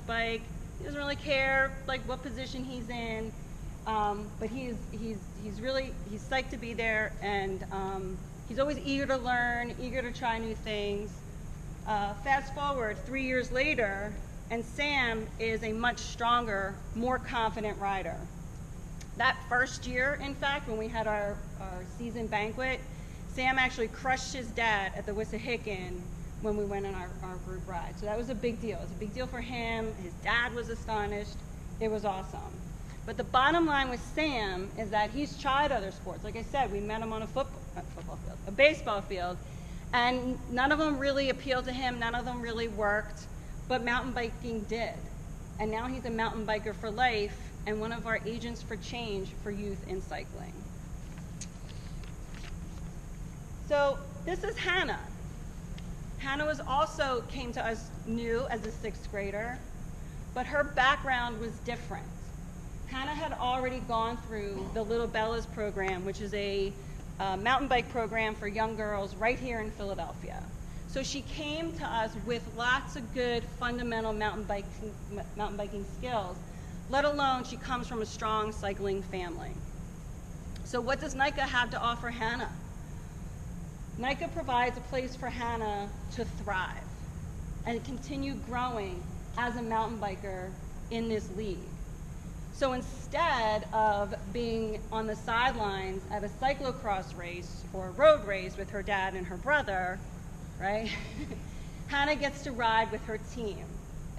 bike. He doesn't really care like what position he's in, but he's psyched to be there, and he's always eager to learn, eager to try new things. Fast forward 3 years later, and Sam is a much stronger, more confident rider. That first year, in fact, when we had our season banquet, Sam actually crushed his dad at the Wissahickon when we went on our group ride. So that was a big deal. It was a big deal for him. His dad was astonished. It was awesome. But the bottom line with Sam is that he's tried other sports. Like I said, we met him on a baseball field, and none of them really appealed to him. None of them really worked, but mountain biking did. And now he's a mountain biker for life and one of our agents for change for youth in cycling. So this is Hannah. Hannah also came to us new as a 6th grader, but her background was different. Hannah had already gone through the Little Bellas program, which is a mountain bike program for young girls right here in Philadelphia. So she came to us with lots of good fundamental mountain biking skills, let alone she comes from a strong cycling family. So what does NICA have to offer Hannah? NICA provides a place for Hannah to thrive and continue growing as a mountain biker in this league. So instead of being on the sidelines at a cyclocross race or a road race with her dad and her brother, right? Hannah gets to ride with her team,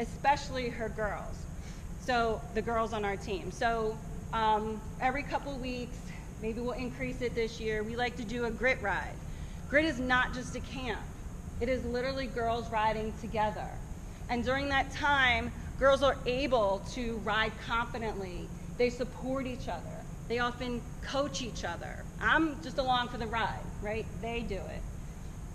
especially her girls. So the girls on our team. So every couple weeks, maybe we'll increase it this year, we like to do a grit ride. Grit is not just a camp. It is literally girls riding together. And during that time, girls are able to ride confidently. They support each other. They often coach each other. I'm just along for the ride, right? They do it.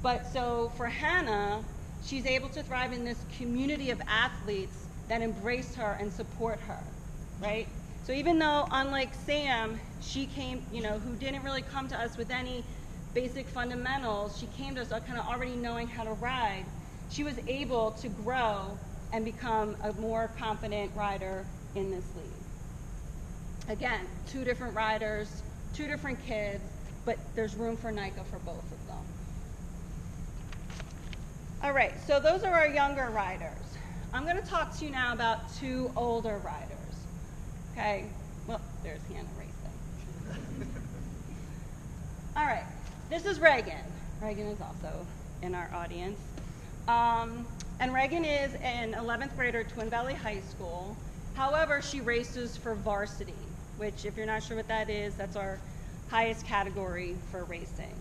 But so for Hannah, she's able to thrive in this community of athletes that embrace her and support her, right? So even though, unlike Sam, she came, who didn't really come to us with any basic fundamentals, she came to us kind of already knowing how to ride. She was able to grow and become a more confident rider in this league. Again, 2 different riders, 2 different kids, but there's room for NICA for both of them. All right, so those are our younger riders. I'm going to talk to you now about 2 older riders. Okay, well, there's Hannah racing. All right, this is Reagan. Reagan is also in our audience. And Reagan is an 11th grader at Twin Valley High School. However, she races for varsity, which, if you're not sure what that is, that's our highest category for racing.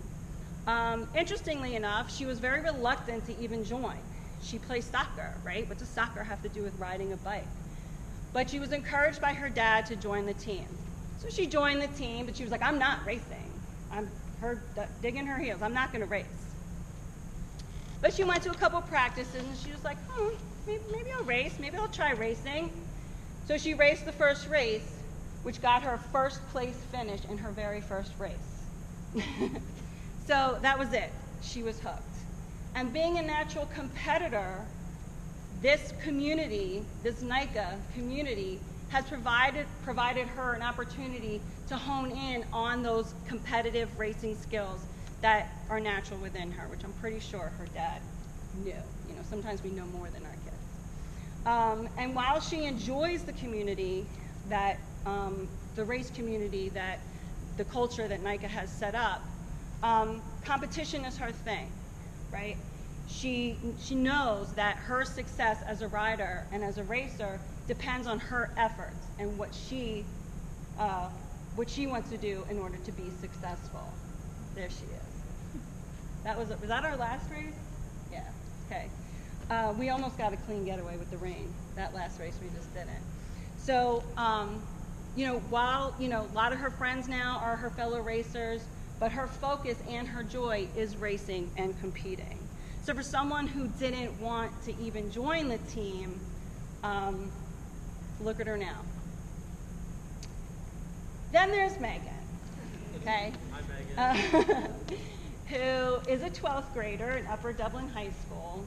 Interestingly enough, she was very reluctant to even join. She plays soccer, right? What does soccer have to do with riding a bike? But she was encouraged by her dad to join the team. So she joined the team, but she was like, I'm not racing. I'm digging her heels. I'm not going to race. But she went to a couple practices, and she was like, maybe I'll race. Maybe I'll try racing. So she raced the first race, which got her first place finish in her very first race. So that was it. She was hooked. And being a natural competitor, this community, this NICA community, has provided her an opportunity to hone in on those competitive racing skills that are natural within her, which I'm pretty sure her dad knew. Sometimes we know more than our kids. And while she enjoys the community that, the race community that the culture that NICA has set up, competition is her thing, right? She knows that her success as a rider and as a racer depends on her efforts and what she wants to do in order to be successful. There she is. Was that our last race? Yeah, okay. We almost got a clean getaway with the rain. That last race we just didn't. So, while, a lot of her friends now are her fellow racers, but her focus and her joy is racing and competing. So for someone who didn't want to even join the team, look at her now. Then there's Megan, okay? Hi, Megan. Who is a 12th grader in Upper Dublin High School.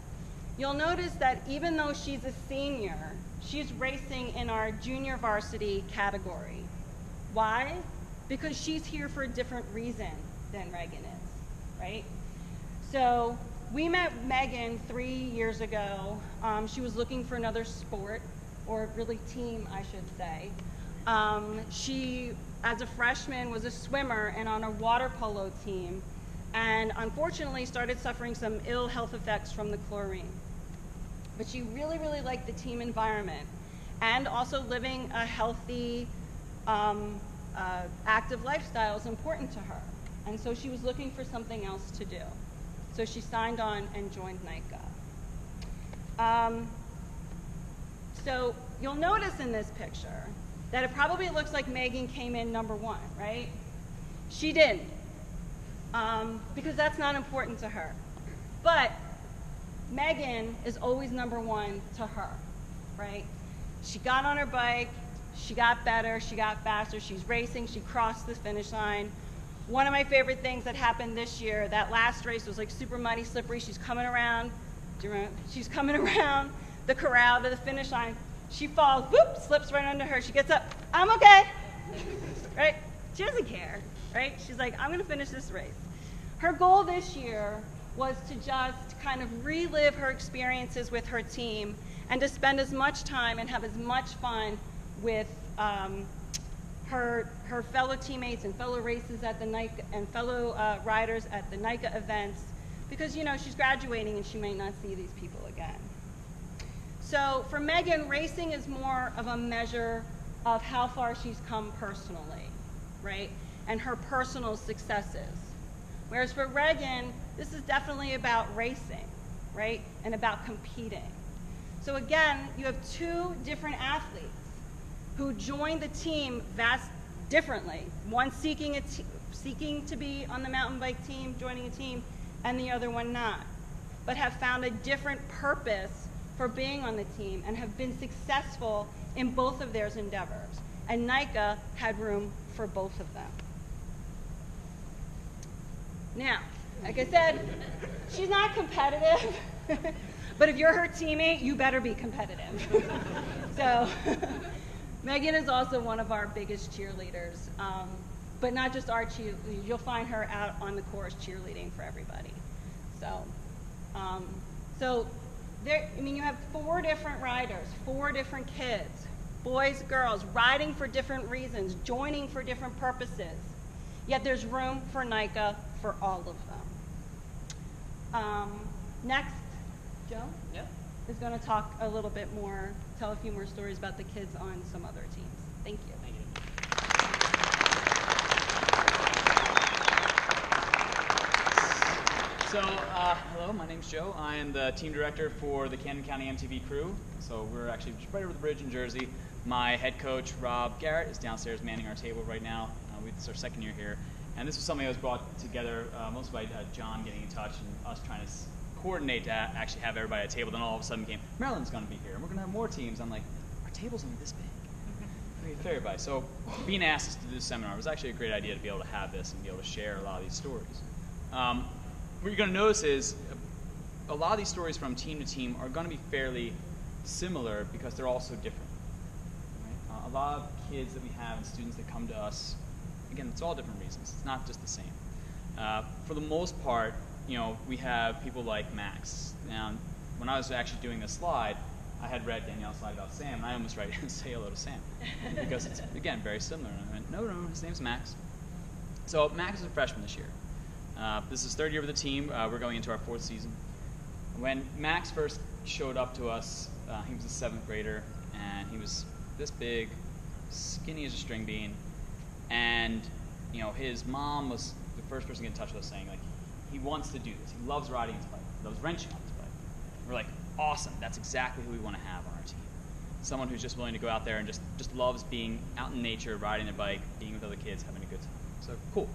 you'll notice that even though she's a senior, she's racing in our junior varsity category. Why? Because she's here for a different reason than Reagan is, right? So we met Megan 3 years ago. She was looking for another sport, or really team, I should say. She, as a freshman, was a swimmer and on a water polo team, and unfortunately started suffering some ill health effects from the chlorine. But she really, really liked the team environment, and also living a healthy, active lifestyle is important to her. And so she was looking for something else to do. So she signed on and joined NICA. So you'll notice in this picture that it probably looks like Megan came in number 1, right? She didn't, because that's not important to her. But Megan is always number 1 to her, right? She got on her bike, she got better, she got faster, she's racing, she crossed the finish line. One of my favorite things that happened this year, that last race was like super muddy, slippery. She's coming around the corral to the finish line. She falls, whoop, slips right under her. She gets up, I'm okay, right? She doesn't care, right? She's like, I'm gonna finish this race. Her goal this year was to just kind of relive her experiences with her team and to spend as much time and have as much fun with her fellow teammates and fellow races at the NICA and fellow riders at the NICA events, because, you know, she's graduating and she may not see these people again. So for Megan, racing is more of a measure of how far she's come personally, right? And her personal successes. Whereas for Reagan, this is definitely about racing, right? And about competing. So again, you have 2 different athletes who joined the team differently. One seeking to be on the mountain bike team, joining a team, and the other one not. But have found a different purpose for being on the team and have been successful in both of their endeavors. And NICA had room for both of them. Now, like I said, she's not competitive, but if you're her teammate, you better be competitive. So, Megan is also one of our biggest cheerleaders, but not just our cheerleaders. You'll find her out on the course cheerleading for everybody. So, there, I mean, you have 4 different riders, 4 different kids, boys, girls, riding for different reasons, joining for different purposes. Yet there's room for NICA for all of them. Next, Joe? Yep. Is going to talk a little bit more, tell a few more stories about the kids on some other teams. Thank you. Thank you. So, hello, my name's Joe. I am the team director for the Camden County MTV crew. So we're actually just right over the bridge in Jersey. My head coach, Rob Garrett, is downstairs manning our table right now. It's our 2nd year here. And this was something that was brought together mostly by John getting in touch and us trying to coordinate to actually have everybody at a table. Then all of a sudden came, Maryland's going to be here, and we're going to have more teams. I'm like, our table's only this big. For everybody. So being asked to do this seminar was actually a great idea to be able to have this and be able to share a lot of these stories. What you're going to notice is a lot of these stories from team to team are going to be fairly similar because they're all so different. Right? A lot of kids that we have and students that come to us, again, it's all different reasons. It's not just the same. For the most part, you know, we have people like Max. Now, when I was actually doing this slide, I had read Danielle's slide about Sam, and I almost tried to say hello to Sam because it's, again, very similar. And I went, no, his name's Max. So Max is a freshman this year. This is his 3rd year with the team. We're going into our 4th season. When Max first showed up to us, he was a 7th grader, and he was this big, skinny as a string bean, and you know, his mom was the first person to get in touch with us saying, like, he wants to do this. He loves riding his bike. He loves wrenching on his bike. We're like, awesome. That's exactly who we want to have on our team. Someone who's just willing to go out there and just loves being out in nature, riding their bike, being with other kids, having a good time. So cool.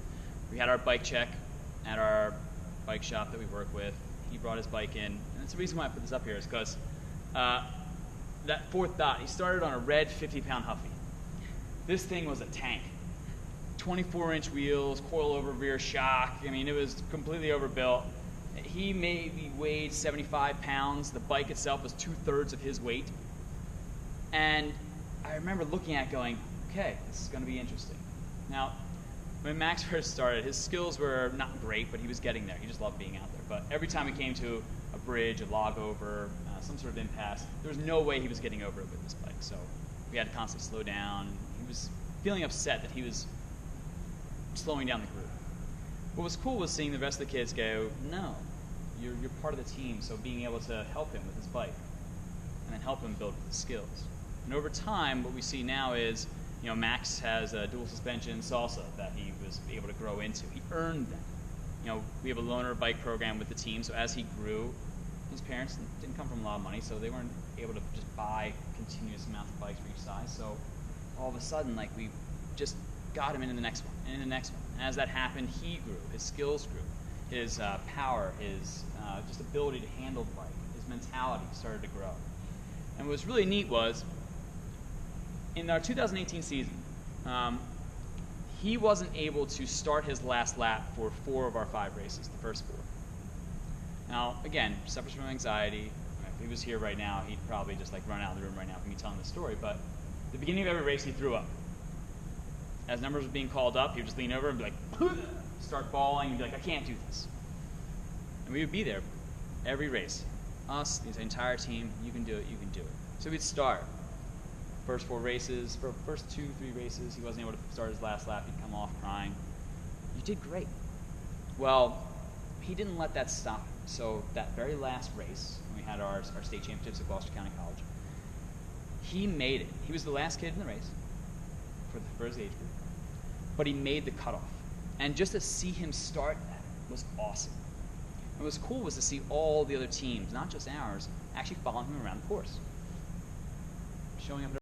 We had our bike check at our bike shop that we work with. He brought his bike in. And that's the reason why I put this up here is because that 4th dot, he started on a red 50-pound Huffy. This thing was a tank. 24-inch wheels, coil-over rear shock. I mean, it was completely overbuilt. He maybe weighed 75 pounds. The bike itself was 2/3 of his weight. And I remember looking at it going, okay, this is going to be interesting. Now, when Max first started, his skills were not great, but he was getting there. He just loved being out there. But every time we came to a bridge, a log over, some sort of impasse, there was no way he was getting over it with this bike. So we had to constantly slow down. He was feeling upset that he was slowing down the group. What was cool was seeing the rest of the kids go, no, you're part of the team, so being able to help him with his bike and then help him build his skills. And over time, what we see now is, Max has a dual suspension salsa that he was able to grow into. He earned them. We have a loaner bike program with the team, so as he grew, his parents didn't come from a lot of money, so they weren't able to just buy continuous amounts of bikes for each size. So all of a sudden, we just got him into the next one, and in the next one. And as that happened, he grew. His skills grew. His power, his just ability to handle the bike, his mentality started to grow. And what was really neat was, in our 2018 season, he wasn't able to start his last lap for 4 of our 5 races, the first 4. Now, again, suffers from anxiety. If he was here right now, he'd probably just run out of the room right now for me telling this story. But at the beginning of every race, he threw up. As numbers were being called up, he would just lean over and be like, start bawling and be like, I can't do this. And we would be there every race. Us, the entire team, you can do it, you can do it. So we'd start. First 4 races, for first 2, 3 races, he wasn't able to start his last lap. He'd come off crying. You did great. Well, he didn't let that stop him. So that very last race, when we had our state championships at Gloucester County College, he made it. He was the last kid in the race for his age group. But he made the cutoff. And just to see him start that was awesome. And what was cool was to see all the other teams, not just ours, actually following him around the course. Showing up